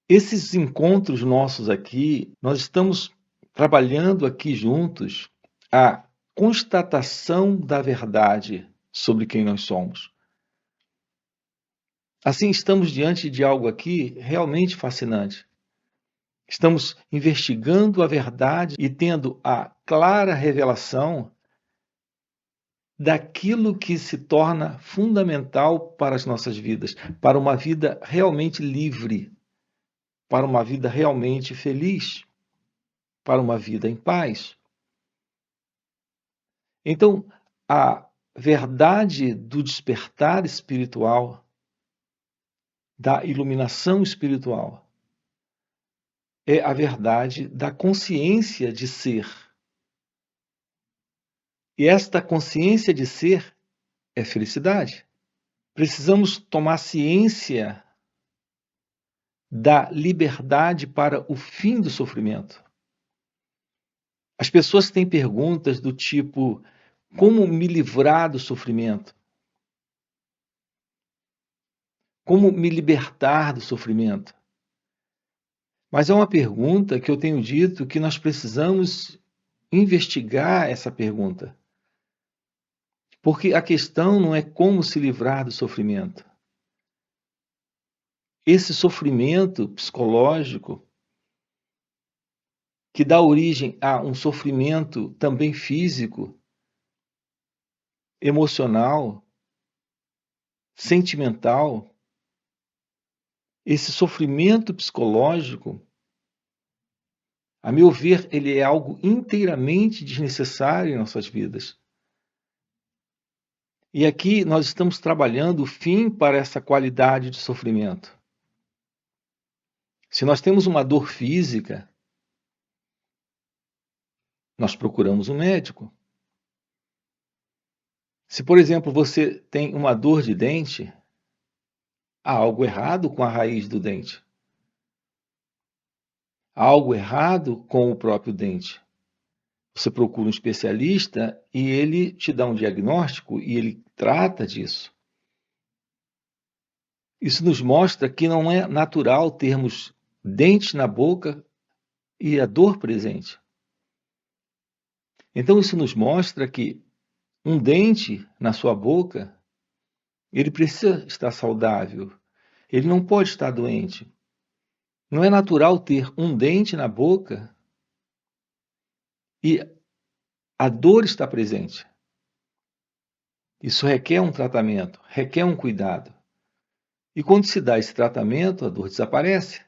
Esses encontros nossos aqui, nós estamos trabalhando aqui juntos a constatação da verdade sobre quem nós somos. Assim, estamos diante de algo aqui realmente fascinante. Estamos investigando a verdade e tendo a clara revelação daquilo que se torna fundamental para as nossas vidas, para uma vida realmente livre, para uma vida realmente feliz, para uma vida em paz. Então, a verdade do despertar espiritual, da iluminação espiritual, é a verdade da consciência de ser. E esta consciência de ser é felicidade. Precisamos tomar ciência da liberdade para o fim do sofrimento. As pessoas têm perguntas do tipo: como me livrar do sofrimento? Como me libertar do sofrimento? Mas é uma pergunta que eu tenho dito que nós precisamos investigar essa pergunta. Porque a questão não é como se livrar do sofrimento. Esse sofrimento psicológico, que dá origem a um sofrimento também físico, emocional, sentimental, esse sofrimento psicológico, a meu ver, ele é algo inteiramente desnecessário em nossas vidas. E aqui nós estamos trabalhando o fim para essa qualidade de sofrimento. Se nós temos uma dor física, nós procuramos um médico. Se, por exemplo, você tem uma dor de dente, há algo errado com a raiz do dente. Há algo errado com o próprio dente. Você procura um especialista e ele te dá um diagnóstico e ele trata disso. Isso nos mostra que não é natural termos dentes na boca e a dor presente. Então isso nos mostra que um dente na sua boca, ele precisa estar saudável. Ele não pode estar doente. Não é natural ter um dente na boca e a dor está presente. Isso requer um tratamento, requer um cuidado. E quando se dá esse tratamento, a dor desaparece.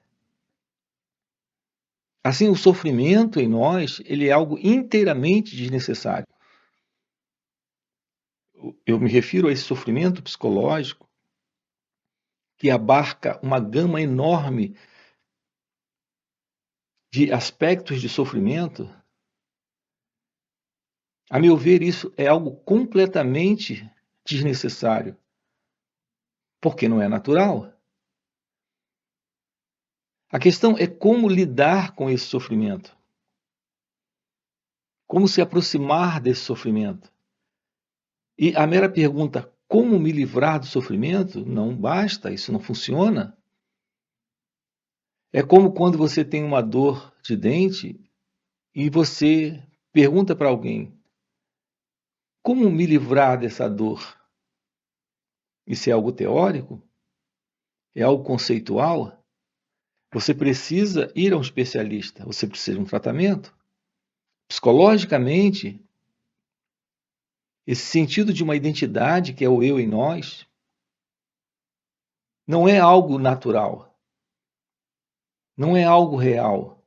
Assim, o sofrimento em nós, ele é algo inteiramente desnecessário. Eu me refiro a esse sofrimento psicológico que abarca uma gama enorme de aspectos de sofrimento. A meu ver, isso é algo completamente desnecessário, porque não é natural. A questão é como lidar com esse sofrimento. Como se aproximar desse sofrimento. E a mera pergunta, como me livrar do sofrimento, não basta, isso não funciona. É como quando você tem uma dor de dente e você pergunta para alguém, como me livrar dessa dor? Isso é algo teórico? É algo conceitual? Você precisa ir a um especialista, você precisa de um tratamento. Psicologicamente, esse sentido de uma identidade que é o eu em nós, não é algo natural, não é algo real,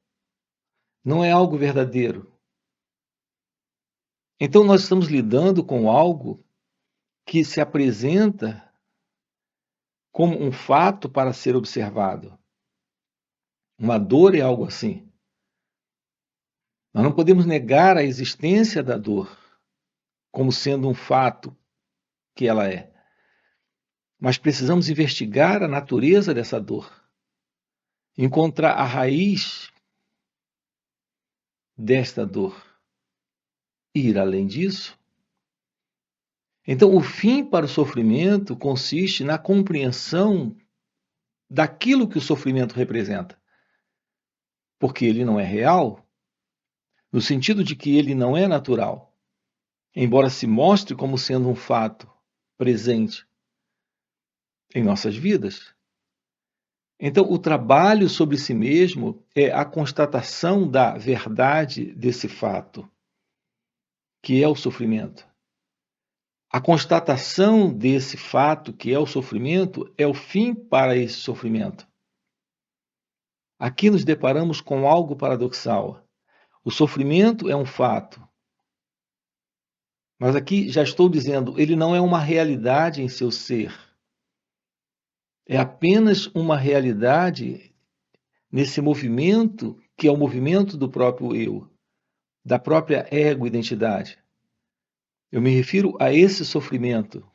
não é algo verdadeiro. Então nós estamos lidando com algo que se apresenta como um fato para ser observado. Uma dor é algo assim. Nós não podemos negar a existência da dor como sendo um fato que ela é. Mas precisamos investigar a natureza dessa dor, encontrar a raiz desta dor e ir além disso. Então, o fim para o sofrimento consiste na compreensão daquilo que o sofrimento representa. Porque ele não é real, no sentido de que ele não é natural, embora se mostre como sendo um fato presente em nossas vidas. Então, o trabalho sobre si mesmo é a constatação da verdade desse fato, que é o sofrimento. A constatação desse fato, que é o sofrimento, é o fim para esse sofrimento. Aqui nos deparamos com algo paradoxal. O sofrimento é um fato, mas aqui já estou dizendo, ele não é uma realidade em seu ser. É apenas uma realidade nesse movimento, que é o movimento do próprio eu, da própria ego-identidade. Eu me refiro a esse sofrimento.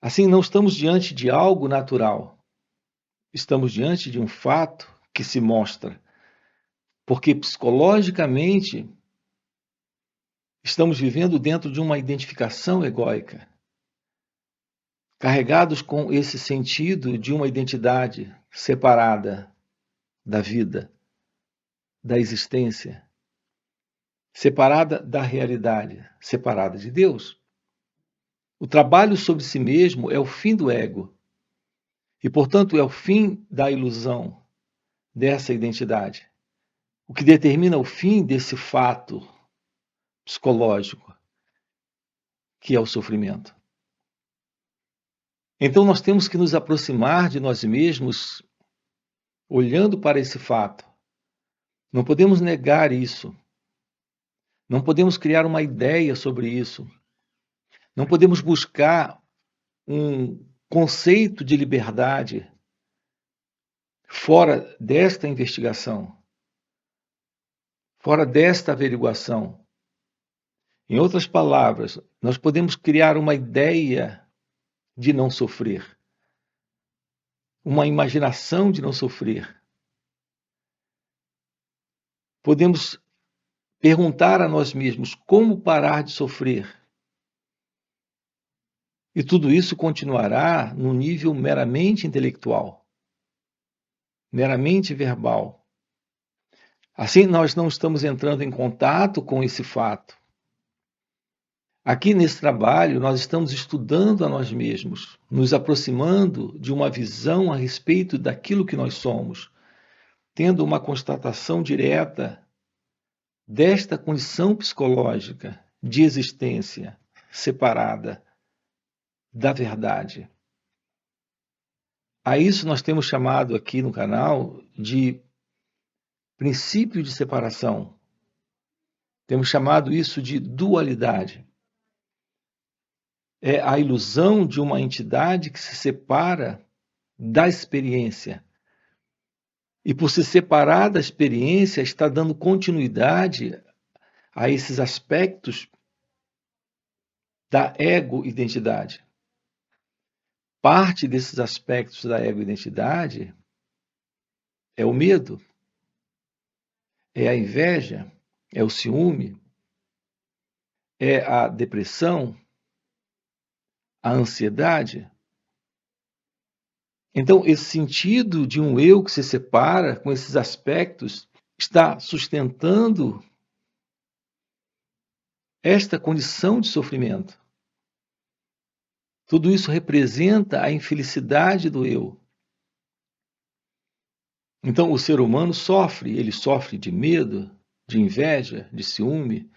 Assim, não estamos diante de algo natural. Estamos diante de um fato que se mostra. Porque psicologicamente estamos vivendo dentro de uma identificação egóica, carregados com esse sentido de uma identidade separada da vida, da existência, separada da realidade, separada de Deus. O trabalho sobre si mesmo é o fim do ego e, portanto, é o fim da ilusão dessa identidade, o que determina o fim desse fato psicológico, que é o sofrimento. Então, nós temos que nos aproximar de nós mesmos olhando para esse fato. Não podemos negar isso. Não podemos criar uma ideia sobre isso. Não podemos buscar um conceito de liberdade fora desta investigação, fora desta averiguação. Em outras palavras, nós podemos criar uma ideia de não sofrer, uma imaginação de não sofrer. Podemos perguntar a nós mesmos como parar de sofrer. E tudo isso continuará no nível meramente intelectual, meramente verbal. Assim, nós não estamos entrando em contato com esse fato. Aqui nesse trabalho, nós estamos estudando a nós mesmos, nos aproximando de uma visão a respeito daquilo que nós somos, tendo uma constatação direta desta condição psicológica de existência separada da verdade. A isso nós temos chamado aqui no canal de princípio de separação. Temos chamado isso de dualidade. É a ilusão de uma entidade que se separa da experiência. E por se separar da experiência, está dando continuidade a esses aspectos da ego-identidade. Parte desses aspectos da ego-identidade é o medo, é a inveja, é o ciúme, é a depressão, a ansiedade. Então, esse sentido de um eu que se separa com esses aspectos está sustentando esta condição de sofrimento. Tudo isso representa a infelicidade do eu. Então, o ser humano sofre, ele sofre de medo, de inveja, de ciúme,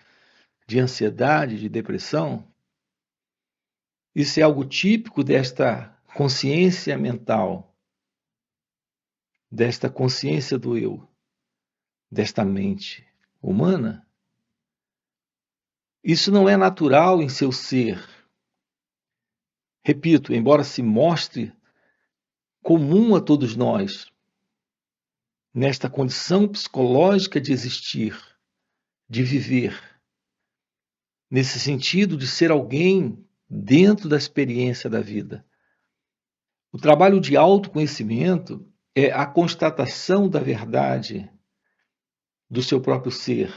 de ansiedade, de depressão. Isso é algo típico desta consciência mental, desta consciência do eu, desta mente humana. Isso não é natural em seu ser. Repito, embora se mostre comum a todos nós, nesta condição psicológica de existir, de viver, nesse sentido de ser alguém dentro da experiência da vida. O trabalho de autoconhecimento é a constatação da verdade do seu próprio ser,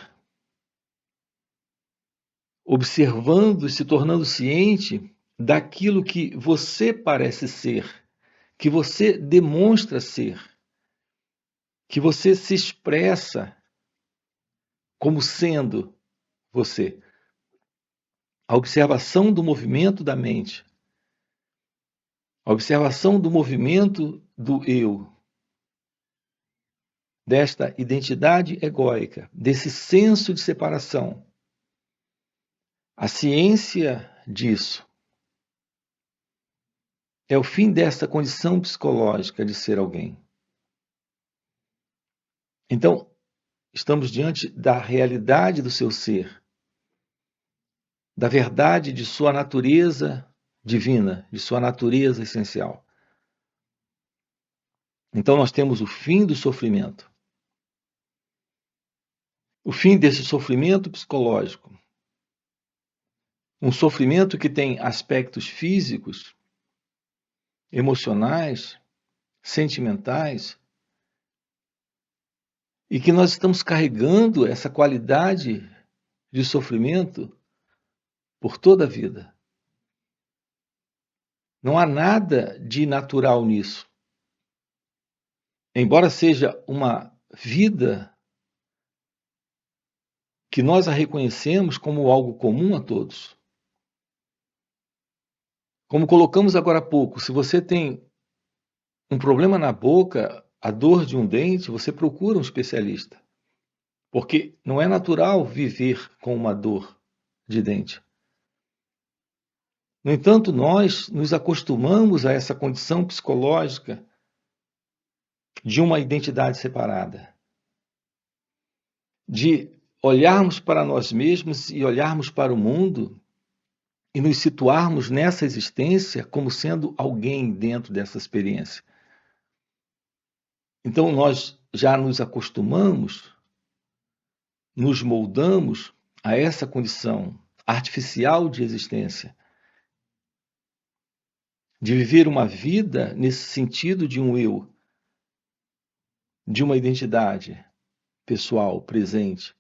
observando e se tornando ciente daquilo que você parece ser, que você demonstra ser, que você se expressa como sendo você. A observação do movimento da mente, a observação do movimento do eu, desta identidade egóica, desse senso de separação. A ciência disso é o fim dessa condição psicológica de ser alguém. Então, estamos diante da realidade do seu ser, da verdade de sua natureza divina, de sua natureza essencial. Então, nós temos o fim do sofrimento. O fim desse sofrimento psicológico. Um sofrimento que tem aspectos físicos, emocionais, sentimentais, e que nós estamos carregando essa qualidade de sofrimento por toda a vida. Não há nada de natural nisso. Embora seja uma vida que nós a reconhecemos como algo comum a todos. Como colocamos agora há pouco, se você tem um problema na boca, a dor de um dente, você procura um especialista. Porque não é natural viver com uma dor de dente. No entanto, nós nos acostumamos a essa condição psicológica de uma identidade separada. De olharmos para nós mesmos e olharmos para o mundo e nos situarmos nessa existência como sendo alguém dentro dessa experiência. Então, nós já nos acostumamos, nos moldamos a essa condição artificial de existência, de viver uma vida nesse sentido de um eu, de uma identidade pessoal, presente.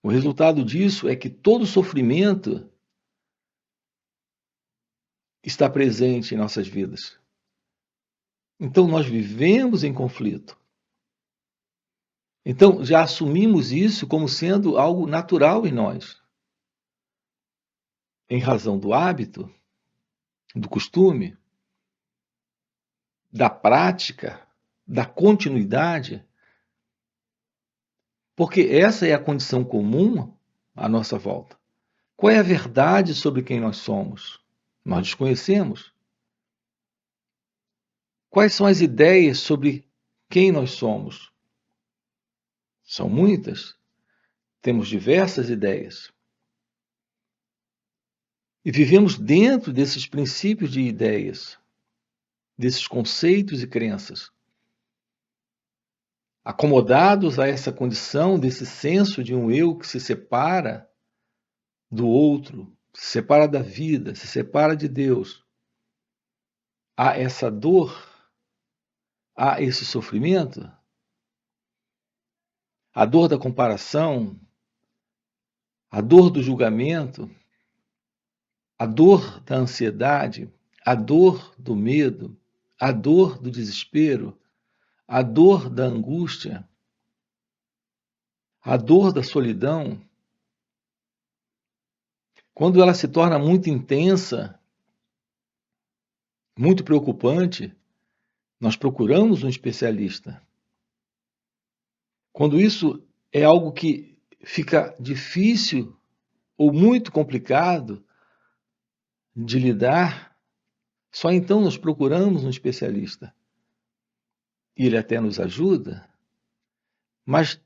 O resultado disso é que todo sofrimento está presente em nossas vidas. Então, nós vivemos em conflito. Então, já assumimos isso como sendo algo natural em nós. Em razão do hábito, do costume, da prática, da continuidade, porque essa é a condição comum à nossa volta. Qual é a verdade sobre quem nós somos? Nós desconhecemos. Quais são as ideias sobre quem nós somos? São muitas. Temos diversas ideias. E vivemos dentro desses princípios de ideias, desses conceitos e crenças, acomodados a essa condição, desse senso de um eu que se separa do outro, se separa da vida, se separa de Deus. Há essa dor, há esse sofrimento, a dor da comparação, a dor do julgamento, a dor da ansiedade, a dor do medo, a dor do desespero, a dor da angústia, a dor da solidão. Quando ela se torna muito intensa, muito preocupante, nós procuramos um especialista. Quando isso é algo que fica difícil ou muito complicado de lidar, só então nós procuramos um especialista. E ele até nos ajuda, mas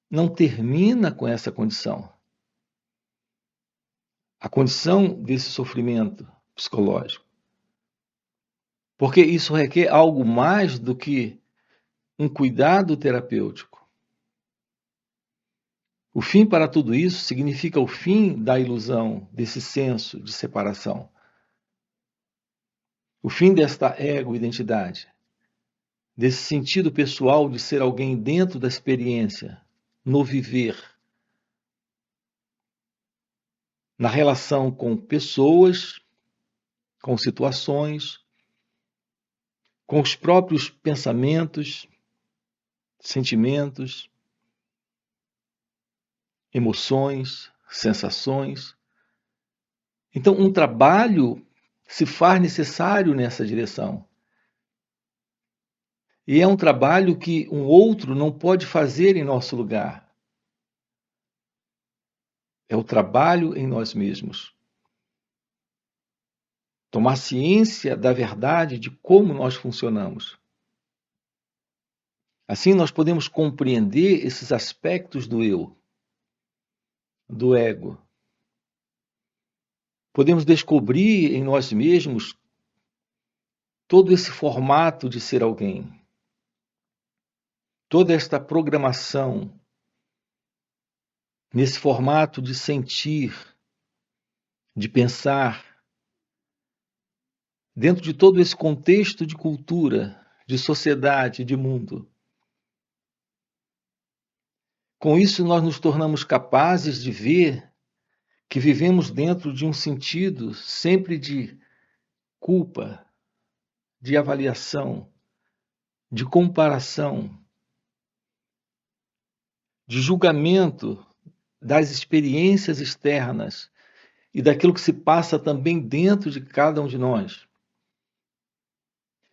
não termina com essa condição. A condição desse sofrimento psicológico. Porque isso requer algo mais do que um cuidado terapêutico. O fim para tudo isso significa o fim da ilusão, desse senso de separação. O fim desta ego-identidade, desse sentido pessoal de ser alguém dentro da experiência, no viver, na relação com pessoas, com situações, com os próprios pensamentos, sentimentos, emoções, sensações. Então, um trabalho se faz necessário nessa direção. E é um trabalho que um outro não pode fazer em nosso lugar. É o trabalho em nós mesmos. Tomar ciência da verdade de como nós funcionamos. Assim, nós podemos compreender esses aspectos do eu, do ego. Podemos descobrir em nós mesmos todo esse formato de ser alguém, toda esta programação, nesse formato de sentir, de pensar, dentro de todo esse contexto de cultura, de sociedade, de mundo. Com isso, nós nos tornamos capazes de ver que vivemos dentro de um sentido sempre de culpa, de avaliação, de comparação, de julgamento das experiências externas e daquilo que se passa também dentro de cada um de nós.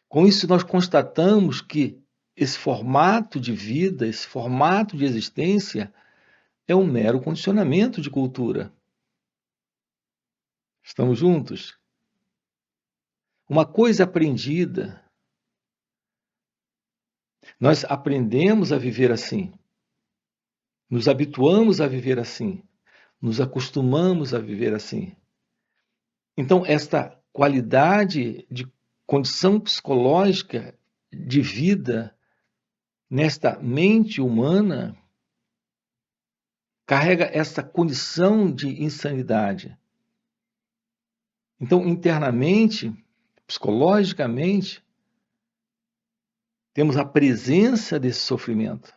Com isso, nós constatamos que esse formato de vida, esse formato de existência, é um mero condicionamento de cultura. Estamos juntos? Uma coisa aprendida. Nós aprendemos a viver assim. Nos habituamos a viver assim. Nos acostumamos a viver assim. Então, esta qualidade de condição psicológica de vida nesta mente humana carrega essa condição de insanidade. Então, internamente, psicologicamente, temos a presença desse sofrimento.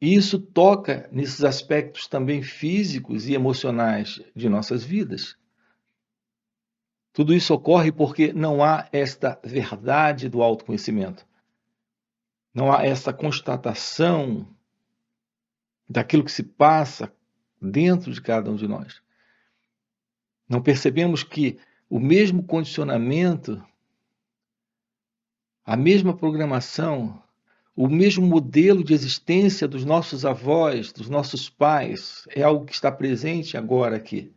E isso toca nesses aspectos também físicos e emocionais de nossas vidas. Tudo isso ocorre porque não há esta verdade do autoconhecimento. Não há essa constatação daquilo que se passa dentro de cada um de nós. Não percebemos que o mesmo condicionamento, a mesma programação, o mesmo modelo de existência dos nossos avós, dos nossos pais, é algo que está presente agora aqui,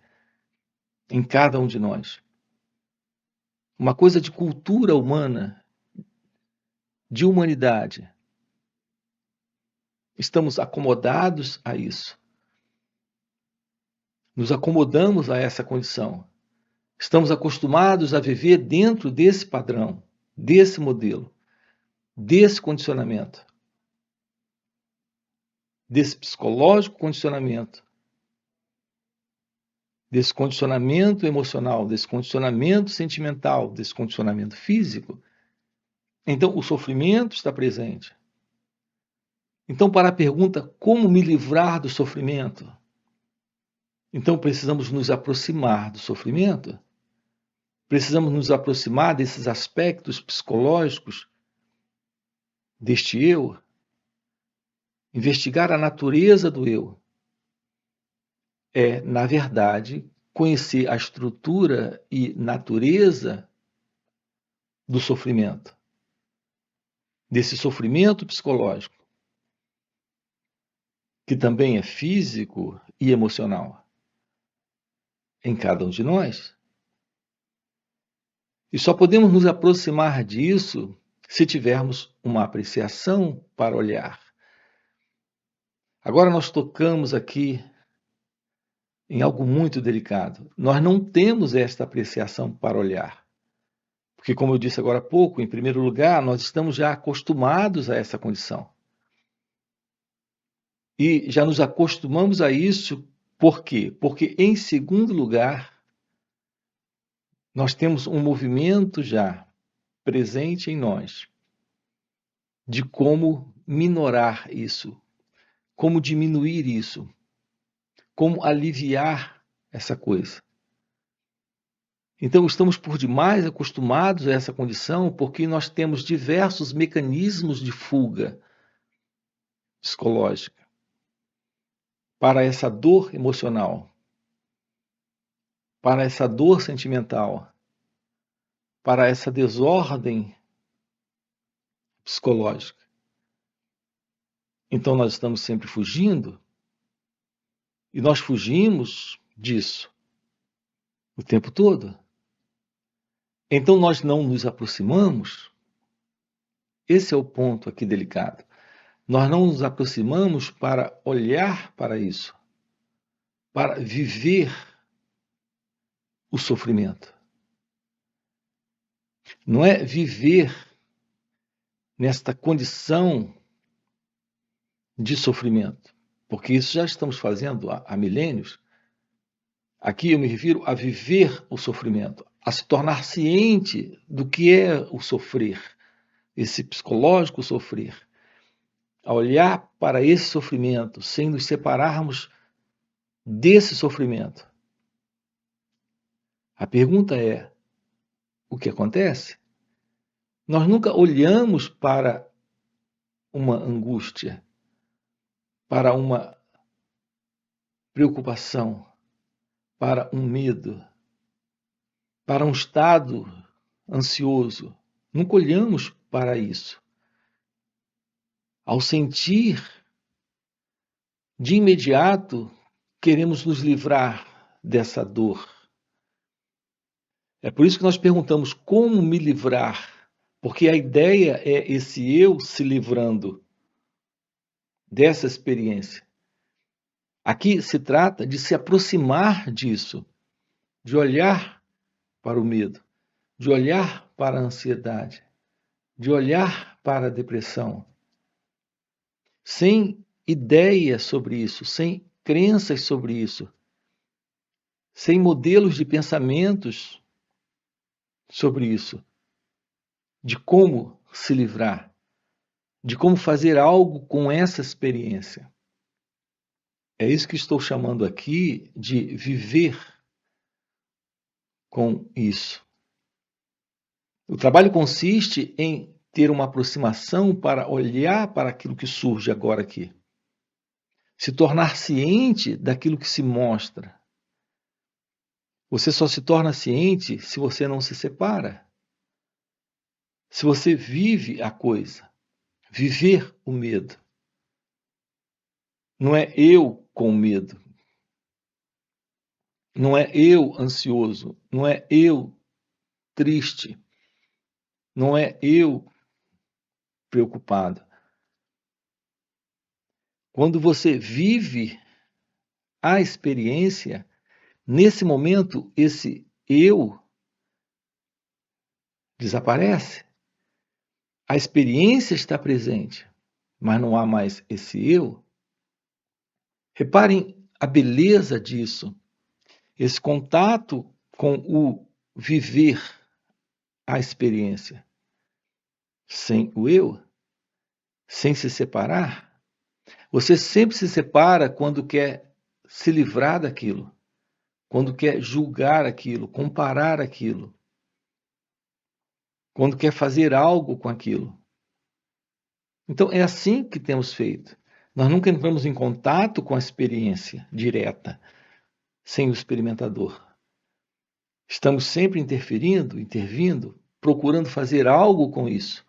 em cada um de nós. Uma coisa de cultura humana, de humanidade. Estamos acomodados a isso. Nos acomodamos a essa condição. Estamos acostumados a viver dentro desse padrão, desse modelo, desse condicionamento, desse psicológico condicionamento, desse condicionamento emocional, desse condicionamento sentimental, desse condicionamento físico. Então, o sofrimento está presente. Então, para a pergunta, como me livrar do sofrimento? Então, precisamos nos aproximar do sofrimento? Precisamos nos aproximar desses aspectos psicológicos deste eu? Investigar a natureza do eu é, na verdade, conhecer a estrutura e natureza do sofrimento, desse sofrimento psicológico, que também é físico e emocional, em cada um de nós. E só podemos nos aproximar disso se tivermos uma apreciação para olhar. Agora nós tocamos aqui em algo muito delicado. Nós não temos esta apreciação para olhar. Porque, como eu disse agora há pouco, em primeiro lugar, nós estamos já acostumados a essa condição. E já nos acostumamos a isso, por quê? Porque, em segundo lugar, nós temos um movimento já presente em nós de como minorar isso, como diminuir isso, como aliviar essa coisa. Então, estamos por demais acostumados a essa condição porque nós temos diversos mecanismos de fuga psicológica para essa dor emocional, para essa dor sentimental, para essa desordem psicológica. Então, nós estamos sempre fugindo e nós fugimos disso o tempo todo. Então, nós não nos aproximamos. Esse é o ponto aqui delicado. Nós não nos aproximamos para olhar para isso, para viver o sofrimento. Não é viver nesta condição de sofrimento, porque isso já estamos fazendo há milênios. Aqui eu me refiro a viver o sofrimento, a se tornar ciente do que é o sofrer, esse psicológico sofrer, a olhar para esse sofrimento sem nos separarmos desse sofrimento. A pergunta é: o que acontece? Nós nunca olhamos para uma angústia, para uma preocupação, para um medo, para um estado ansioso. Nunca olhamos para isso. Ao sentir, de imediato, queremos nos livrar dessa dor. É por isso que nós perguntamos como me livrar, porque a ideia é esse eu se livrando dessa experiência. Aqui se trata de se aproximar disso, de olhar para o medo, de olhar para a ansiedade, de olhar para a depressão, sem ideia sobre isso, sem crenças sobre isso, sem modelos de pensamentos sobre isso, de como se livrar, de como fazer algo com essa experiência. É isso que estou chamando aqui de viver com isso. O trabalho consiste em ter uma aproximação para olhar para aquilo que surge agora aqui. Se tornar ciente daquilo que se mostra. Você só se torna ciente se você não se separa. Se você vive a coisa. Viver o medo. Não é eu com medo. Não é eu ansioso. Não é eu triste. Não é eu preocupado. Quando você vive a experiência, nesse momento, esse eu desaparece. A experiência está presente, mas não há mais esse eu. Reparem a beleza disso, esse contato com o viver a experiência. Sem o eu, sem se separar, você sempre se separa quando quer se livrar daquilo, quando quer julgar aquilo, comparar aquilo, quando quer fazer algo com aquilo. Então, é assim que temos feito. Nós nunca entramos em contato com a experiência direta, sem o experimentador. Estamos sempre intervindo, procurando fazer algo com isso.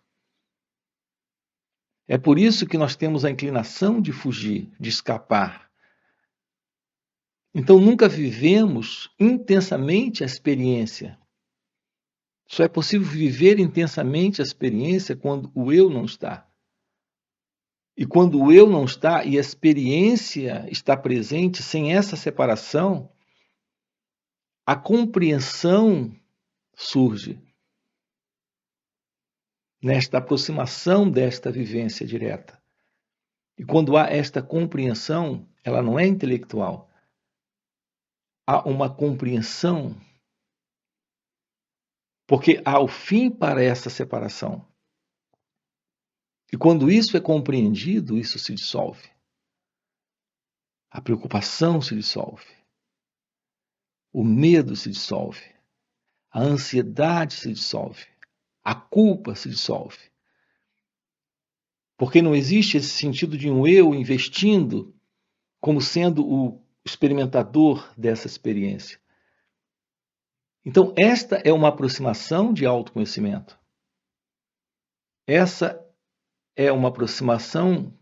É por isso que nós temos a inclinação de fugir, de escapar. Então, nunca vivemos intensamente a experiência. Só é possível viver intensamente a experiência quando o eu não está. E quando o eu não está e a experiência está presente, sem essa separação, a compreensão surge nesta aproximação desta vivência direta. E quando há esta compreensão, ela não é intelectual. Há uma compreensão, porque há o fim para essa separação. E quando isso é compreendido, isso se dissolve. A preocupação se dissolve. O medo se dissolve. a ansiedade se dissolve, a culpa se dissolve. Porque não existe esse sentido de um eu investindo como sendo o experimentador dessa experiência. Então, esta é uma aproximação de autoconhecimento. Essa é uma aproximação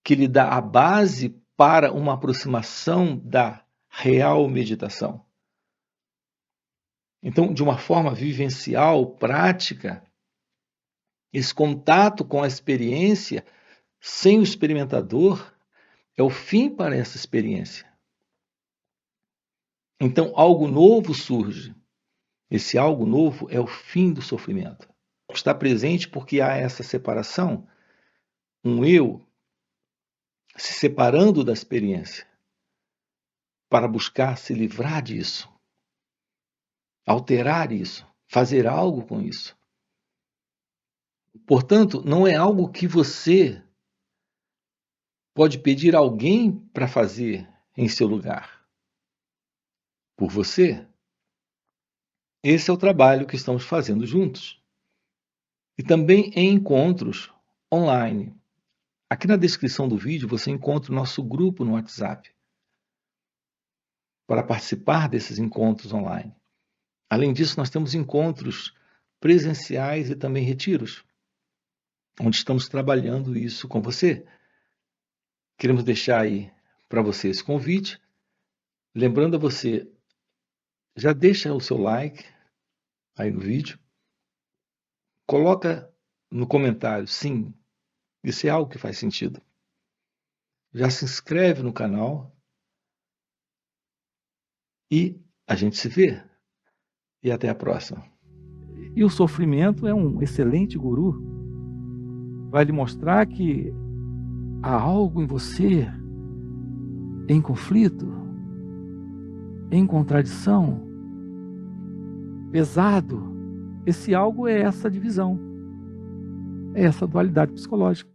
que lhe dá a base para uma aproximação da real meditação. Então, de uma forma vivencial, prática, esse contato com a experiência sem o experimentador é o fim para essa experiência. Então, algo novo surge. Esse algo novo é o fim do sofrimento. Está presente porque há essa separação, um eu se separando da experiência para buscar se livrar disso, alterar isso, fazer algo com isso. Portanto, não é algo que você pode pedir a alguém para fazer em seu lugar. Por você. Esse é o trabalho que estamos fazendo juntos. E também em encontros online. Aqui na descrição do vídeo você encontra o nosso grupo no WhatsApp para participar desses encontros online. Além disso, nós temos encontros presenciais e também retiros, onde estamos trabalhando isso com você. Queremos deixar aí para você esse convite. Lembrando a você, já deixa o seu like aí no vídeo. Coloca no comentário, sim, isso é algo que faz sentido. Já se inscreve no canal e a gente se vê. E até a próxima. E o sofrimento é um excelente guru. Vai lhe mostrar que há algo em você em conflito, em contradição, pesado. Esse algo é essa divisão, é essa dualidade psicológica.